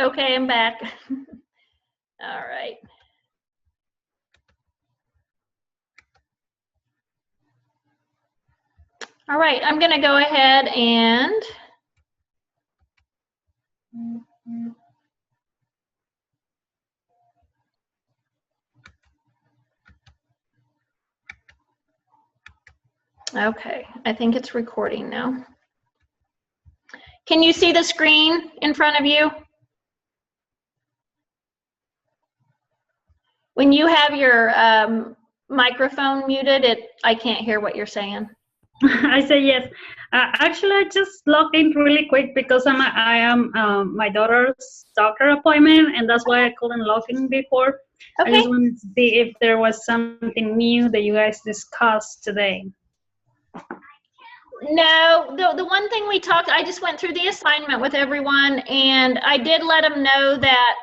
Okay, I'm back. All right. All right, I'm going to go ahead and okay, I think it's recording now. Can you see the screen in front of you? When you have your microphone muted, I can't hear what you're saying. I say yes. Actually, I just logged in really quick because I am my daughter's doctor appointment, and that's why I couldn't log in before. Okay. I just wanted to see if there was something new that you guys discussed today. No, the one thing we talked, I just went through the assignment with everyone, and I did let them know that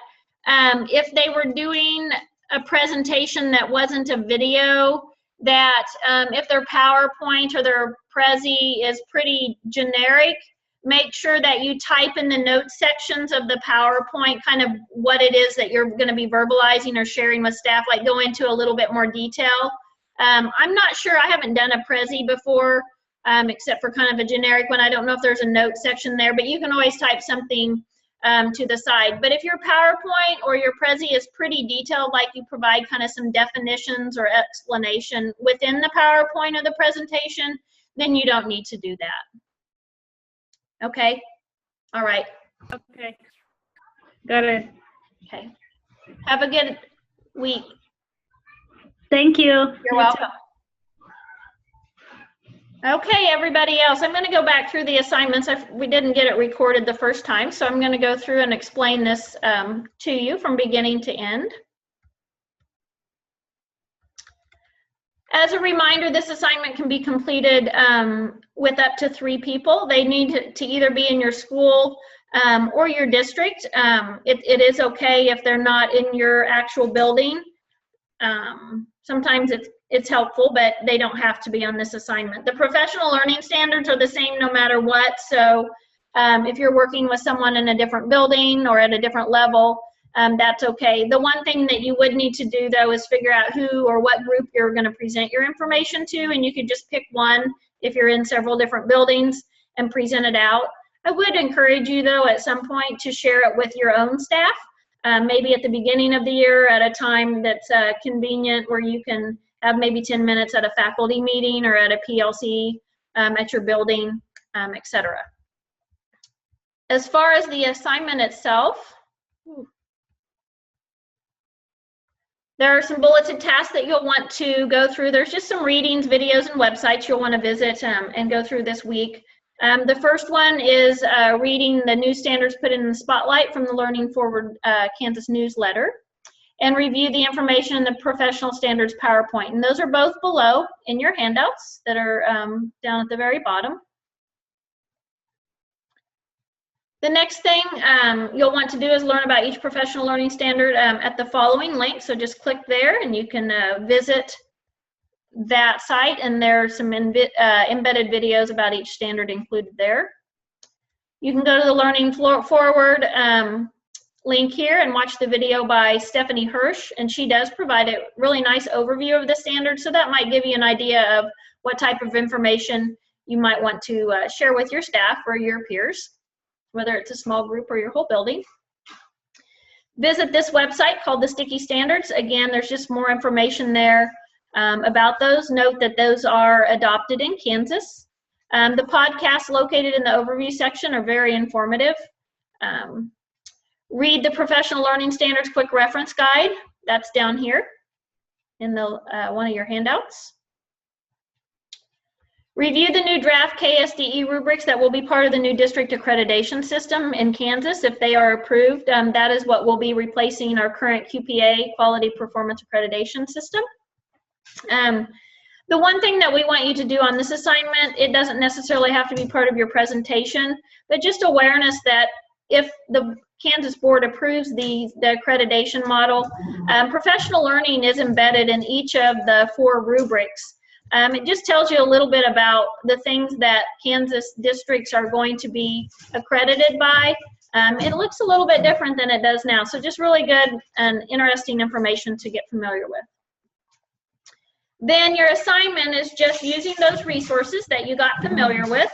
if they were doing a presentation that wasn't a video, that if their PowerPoint or their Prezi is pretty generic, make sure that you type in the notes sections of the PowerPoint kind of what it is that you're going to be verbalizing or sharing with staff, like go into a little bit more detail. I'm not sure, I haven't done a Prezi before, except for kind of a generic one. I don't know if there's a note section there, but you can always type something to the side. But if your PowerPoint or your Prezi is pretty detailed, like you provide kind of some definitions or explanation within the PowerPoint or the presentation, then you don't need to do that. Okay? All right. Okay. Got it. Okay. Have a good week. Thank you. You're welcome. Okay, everybody else, I'm going to go back through the assignments. We didn't get it recorded the first time, so I'm going to go through and explain this to you from beginning to end. As a reminder, this assignment can be completed with up to 3 people. They need to either be in your school or your district. It is okay if they're not in your actual building. Sometimes it's helpful, but they don't have to be on this assignment. The professional learning standards are the same no matter what. So if you're working with someone in a different building or at a different level, that's okay. The one thing that you would need to do, though, is figure out who or what group you're going to present your information to, and you could just pick one if you're in several different buildings and present it out. I would encourage you, though, at some point to share it with your own staff, maybe at the beginning of the year at a time that's convenient where you can have maybe 10 minutes at a faculty meeting or at a PLC at your building, etc. As far as the assignment itself, there are some bulleted tasks that you'll want to go through. There's just some readings, videos, and websites you'll want to visit and go through this week. The first one is reading the new standards put in the spotlight from the Learning Forward Kansas newsletter, and review the information in the professional standards PowerPoint. And those are both below in your handouts that are down at the very bottom. The next thing you'll want to do is learn about each professional learning standard at the following link. So just click there and you can visit that site, and there are some embedded videos about each standard included there. You can go to the Learning Forward link here and watch the video by Stephanie Hirsch, and she does provide a really nice overview of the standard, so that might give you an idea of what type of information you might want to share with your staff or your peers, whether it's a small group or your whole building. Visit this website called the Sticky Standards. Again, there's just more information there about those. Note that those are adopted in Kansas. The podcasts located in the overview section are very informative. Read the Professional Learning Standards Quick Reference Guide. That's down here in the one of your handouts. Review the new draft KSDE rubrics that will be part of the new district accreditation system in Kansas if they are approved. That is what will be replacing our current QPA, Quality Performance Accreditation System. The one thing that we want you to do on this assignment, it doesn't necessarily have to be part of your presentation, but just awareness that if the Kansas board approves the accreditation model, professional learning is embedded in each of the 4 rubrics. It just tells you a little bit about the things that Kansas districts are going to be accredited by. It looks a little bit different than it does now, so just really good and interesting information to get familiar with. Then your assignment is just using those resources that you got familiar with.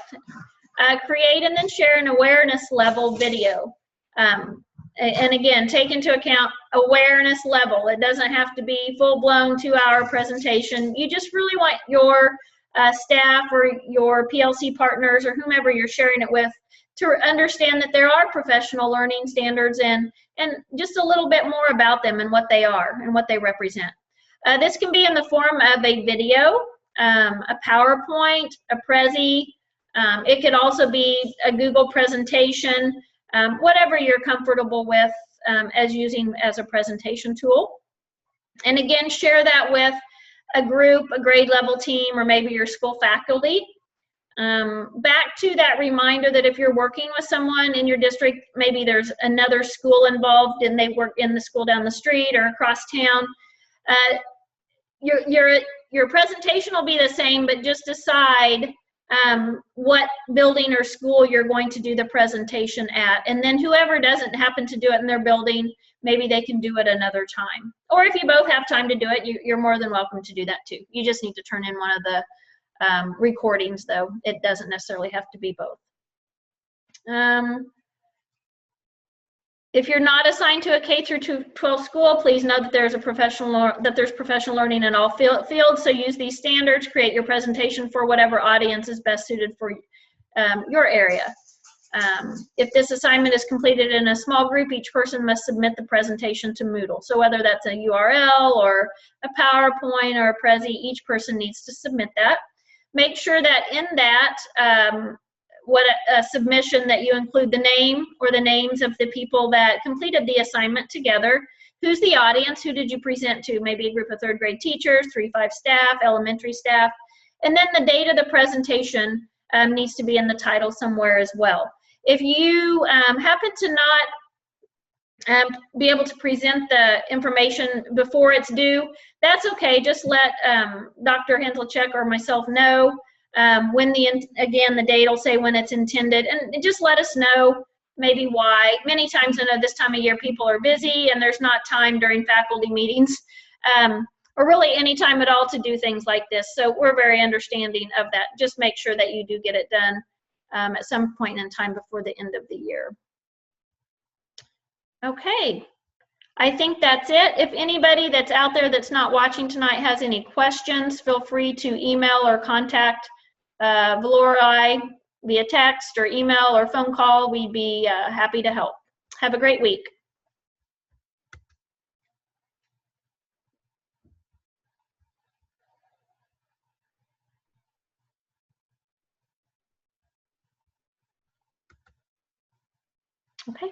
Create and then share an awareness level video. And again, take into account awareness level. It doesn't have to be full-blown 2-hour presentation. You just really want your staff or your PLC partners or whomever you're sharing it with to understand that there are professional learning standards and just a little bit more about them and what they are and what they represent. This can be in the form of a video, a PowerPoint, a Prezi. It could also be a Google presentation, whatever you're comfortable with as using as a presentation tool. And again, share that with a group, a grade level team, or maybe your school faculty. Back to that reminder that if you're working with someone in your district, maybe there's another school involved and they work in the school down the street or across town, your presentation will be the same, but just decide what building or school you're going to do the presentation at. And then whoever doesn't happen to do it in their building, maybe they can do it another time. Or if you both have time to do it, you're more than welcome to do that too. You just need to turn in one of the recordings though. It doesn't necessarily have to be both. If you're not assigned to a K through 12 school, please know that there's professional learning in all fields. So use these standards, create your presentation for whatever audience is best suited for your area. If this assignment is completed in a small group, each person must submit the presentation to Moodle. So whether that's a URL or a PowerPoint or a Prezi, each person needs to submit that. Make sure that in that submission that you include the name or the names of the people that completed the assignment together. Who's the audience? Who did you present to? Maybe a group of 3rd grade teachers, 3-5 staff, elementary staff. And then the date of the presentation needs to be in the title somewhere as well. If you happen to not be able to present the information before it's due, that's okay. Just let Dr. Henselcheck or myself know when the date will say when it's intended, and just let us know maybe why. Many times I know this time of year people are busy and there's not time during faculty meetings or really any time at all to do things like this. So we're very understanding of that. Just make sure that you do get it done at some point in time before the end of the year. Okay, I think that's it. If anybody that's out there that's not watching tonight has any questions, feel free to email or contact Valora or I via text or email or phone call. We'd be happy to help. Have a great week. Okay.